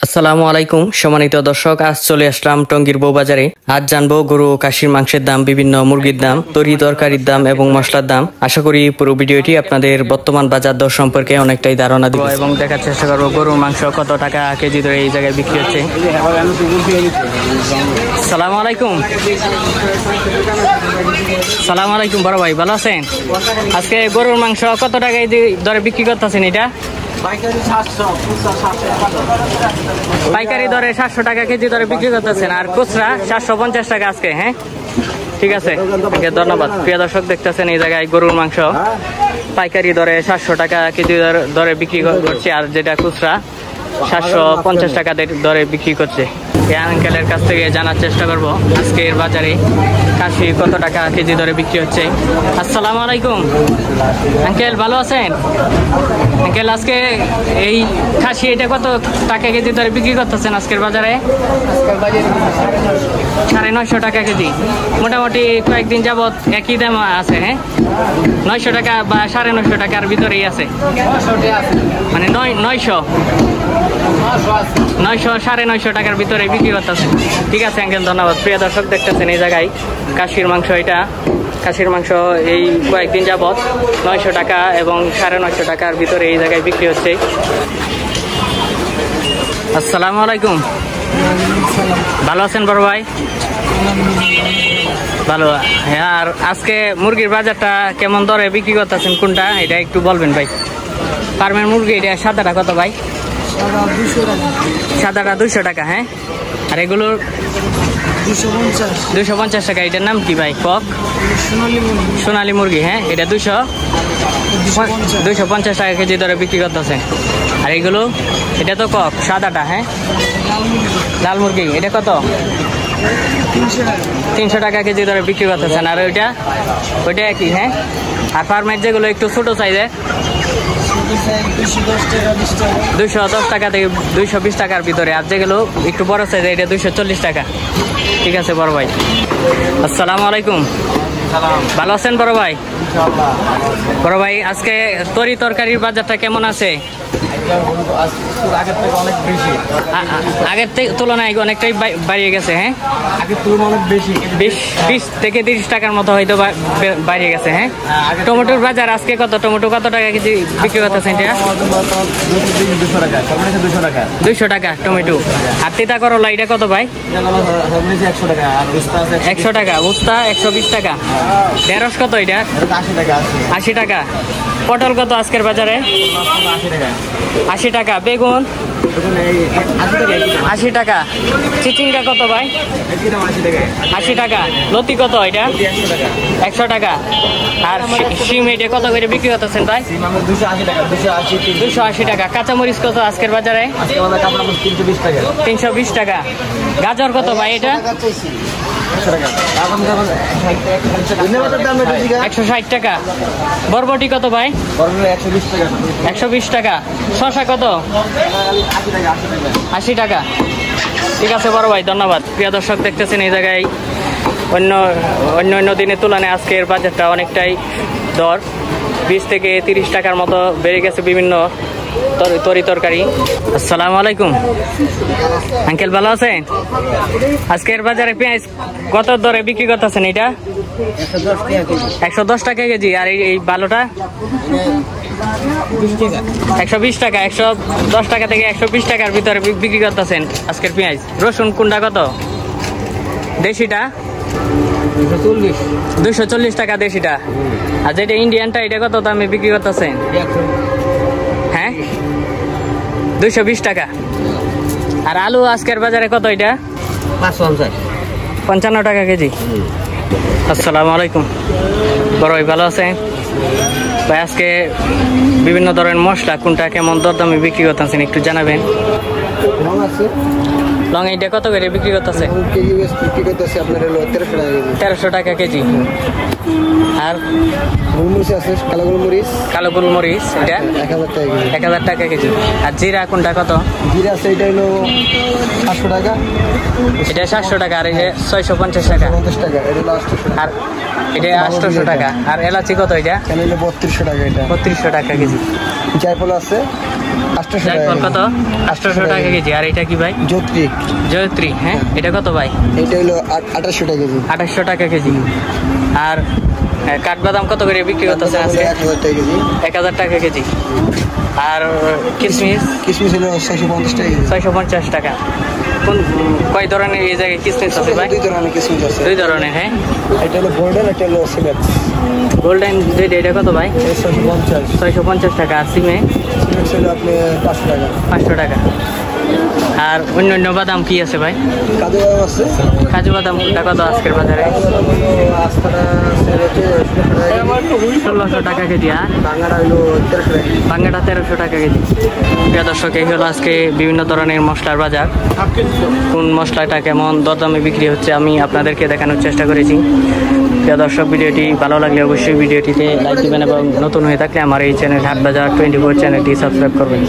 আসসালামু আলাইকুম সম্মানিত দর্শক, আজ চলে আসলাম টঙ্গীর বউবাজারে। আজ জানবো গরু ও খাসির মাংসের দাম, বিভিন্ন মুরগির দাম, তরি তরকারির দাম এবং মশলার দাম। আশা করি পুরো ভিডিওটি আপনাদের বর্তমান বাজার দর সম্পর্কে অনেকটাই ধারণা দিব এবং দেখার চেষ্টা করবো গরুর মাংস কত টাকা কেজি ধরে এই জায়গায় বিক্রি হচ্ছে। আসসালামু আলাইকুম। সালাম আলাইকুম বড় ভাই, ভালো আছেন? আজকে গরুর মাংস কত টাকা দরে বিক্রি করতেছেন? এটা পাইকারি দরে 700 টাকা কেজি দরে বিক্রি করতেছেন, আর খুচরা 750 টাকা আজকে। হ্যাঁ, ঠিক আছে, ধন্যবাদ। প্রিয় দর্শক, দেখতেছেন এই জায়গায় গরুর মাংস পাইকারি দরে 700 টাকা কেজি দরে বিক্রি করছে, আর যেটা খুচরা 750 টাকা দরে বিক্রি করছে। এই আঙ্কেলের কাছ থেকে জানার চেষ্টা করবো আজকের বাজারে খাসি কত টাকা কেজি দরে বিক্রি হচ্ছে। আসসালামু আলাইকুম আঙ্কেল, ভালো আছেন? আঙ্কেল, আজকে এই খাসি এটা কত টাকা কেজি দরে বিক্রি করতেছেন আজকের বাজারে? 950 টাকা কেজি। মোটামুটি কয়েকদিন যাবৎ একই দাম আছে। হ্যাঁ, 900 টাকা বা 950 টাকার ভিতরেই আছে, মানে 900 950 টাকার ভিতরে বিক্রি করতেছে। ঠিক আছে আঙ্কেল, ধন্যবাদ। প্রিয় দর্শক, দেখতেছেন এই জায়গায় খাসির মাংস, এটা খাসির মাংস এই কয়েকদিন যাবৎ 900 টাকা এবং 950 টাকার ভিতরে এই জায়গায় বিক্রি হচ্ছে। আসসালামু আলাইকুম, ভালো আছেন বড় ভাই? ভালো। হ্যাঁ, আর আজকে মুরগির বাজারটা কেমন দরে বিক্রি করতেছেন, কোনটা এটা একটু বলবেন ভাই? ফার্মের মুরগি এটা সাদাটা কত ভাই? সাদাটা 200 টাকা। হ্যাঁ, আর এগুলোর 250 টাকা। এটার নাম কি ভাই? কক সোনালী মুরগি। হ্যাঁ, এটা 250 টাকা কেজি দরে বিক্রি করতেছে। আর এগুলো, এটা তো কক সাদাটা। হ্যাঁ, লাল মুরগি, এটা কত? 300 টাকা কেজি দরে বিক্রি করতেছেন। আর ওইটা একই। হ্যাঁ, আর ফার্মের যেগুলো একটু ছোট সাইজের 210 টাকা থেকে 220 টাকার ভিতরে, আর যেগুলো একটু বড় সাইজের এটা 240 টাকা। ঠিক আছে বড় ভাই। আসসালামু আলাইকুম, ভালো আছেন বড় ভাই? বড় ভাই, আজকে তরি তরকারির বাজারটা কেমন আছে? আগের তুলনায় অনেকটাই বাড়িয়ে গেছে। হ্যাঁ, আগের তুলনায় অনেক বেশি, 20 থেকে 30 টাকার মতো হয়তো বাড়িয়ে গেছে। হ্যাঁ, টমেটোর বাজার আজকে কত? টমেটো কত টাকা কেজি বিক্রি করতেছেন? 200 টাকা টমেটো। আর তিতা করলা এটা কত ভাই? 100 টাকা। উস্তা 120 টাকা। ঢেঁড়স কত এটা? 80 টাকা। পটল কত আজকের বাজারে? 80 টাকা। বেগুন 80 টাকা। চিচিঙ্গা কত ভাই? 80 টাকা। লতি কত এটা? 100 টাকা। আর শিম এটা কত করে বিক্রি করতেছেন ভাই? 280 টাকা। কাঁচামরিচ কত আজকের বাজারে? 320 টাকা। গাজর কত ভাই এটা? 160 টাকা। বরবটি কত ভাই? 120 টাকা। শসা কত? 80 টাকা। ঠিক আছে বড় ভাই, ধন্যবাদ। প্রিয় দর্শক, দেখতেছেন এই জায়গায় অন্য দিনের তুলনায় আজকের বাজারটা অনেকটাই দর 20 থেকে 30 টাকার মতো বেড়ে গেছে বিভিন্ন তরি তরকারি। আসসালামু আলাইকুম আঙ্কেল, ভালো আছেন? আজকের বাজারে পেঁয়াজ কত দরে বিক্রি করতেছেন? এটা 110 টাকা কেজি। আর এই ভালোটা 120 টাকা। 110 টাকা থেকে 120 টাকার ভিতরে বিক্রি করতেছেন আজকের পেঁয়াজ। রসুন কোনটা কত? দেশিটা 240 টাকা দেশিটা। আর যেটা ইন্ডিয়ানটা এটা কত দামে বিক্রি করতেছেন? হ্যাঁ, 220 টাকা। আর আলু আজকের বাজারে কত? এটা 55 টাকা কেজি। আসসালামু আলাইকুম বড় ভাই, ভালো আছেন ভাই? আজকে বিভিন্ন ধরনের মশলা কোনটা কেমন দরদামে বিক্রি করতেছেন একটু জানাবেন। লং এটা কত করে বিক্রি করতেছে? 1300 টাকা কেজি। আর গোলমরিচ আছে, কালো গোলমরিচ। কালো গোলমরিচ এটা 1000 টাকা কেজি। 1000 টাকা কেজি। আর জিরা কোনটা কত? জিরা আছে, এটা হলো 700 টাকা। এটা 700 টাকা। আর এটা 650 টাকা। 50 টাকা, এটা হলো 800 টাকা। আর এটা 800 টাকা। আর এলাচি কত এটা? এটা হলো 3200 টাকা। এটা 3200 টাকা কেজি। জায়ফল আছে 800 টাকা। জায়ফল কত? 800 টাকা কেজি। আর এটা কি ভাই? জয়ত্রী। জয়ত্রী, হ্যাঁ, এটা কত ভাই? এটা হলো 2800 টাকা কেজি। 2800 টাকা কেজি। আর কাঠবাদাম কত করে বিক্রি করতেছেন আজকে? 1000 টাকা কেজি। 1000 টাকা কেজি। আর কিশমিশ? কিশমিশ হলো 650 টাকা কেজি। 650 টাকা। কোন কয় ধরনের এই জায়গায় কিশমিশ আছে ভাই? 2 ধরনের কিশমিশ আছে। 2 ধরনের, হ্যাঁ। এটা হলো গোল্ডেন, এটা হলো সিমেন্ট। গোল্ডেন যেটা, এটা কত ভাই? 650। 650 টাকা। আর সিমে? সিমেন্ট হলো আপনি 500 টাকা। 500 টাকা। আর অন্য বাদাম কি আছে ভাই? কাজু বাদাম আছে। কাজু বাদাম কত আজকের বাজারে? 1600 টাকা কেজি। আর বাংলাটা হলো 1300 টাকা। বাঙ্গাটা 1300 টাকা কেজি। প্রিয় দর্শক, এই হলো আজকে বিভিন্ন ধরনের মশলার বাজার। কোন মশলাটা কেমন দরদামে বিক্রি হচ্ছে আমি আপনাদেরকে দেখানোর চেষ্টা করেছি। প্রিয় দর্শক, ভিডিওটি ভালো লাগলে অবশ্যই ভিডিওটিতে লাইক দিবেন এবং নতুন হয়ে থাকলে আমার এই চ্যানেল হাট বাজার 24 চ্যানেলটি সাবস্ক্রাইব করবেন।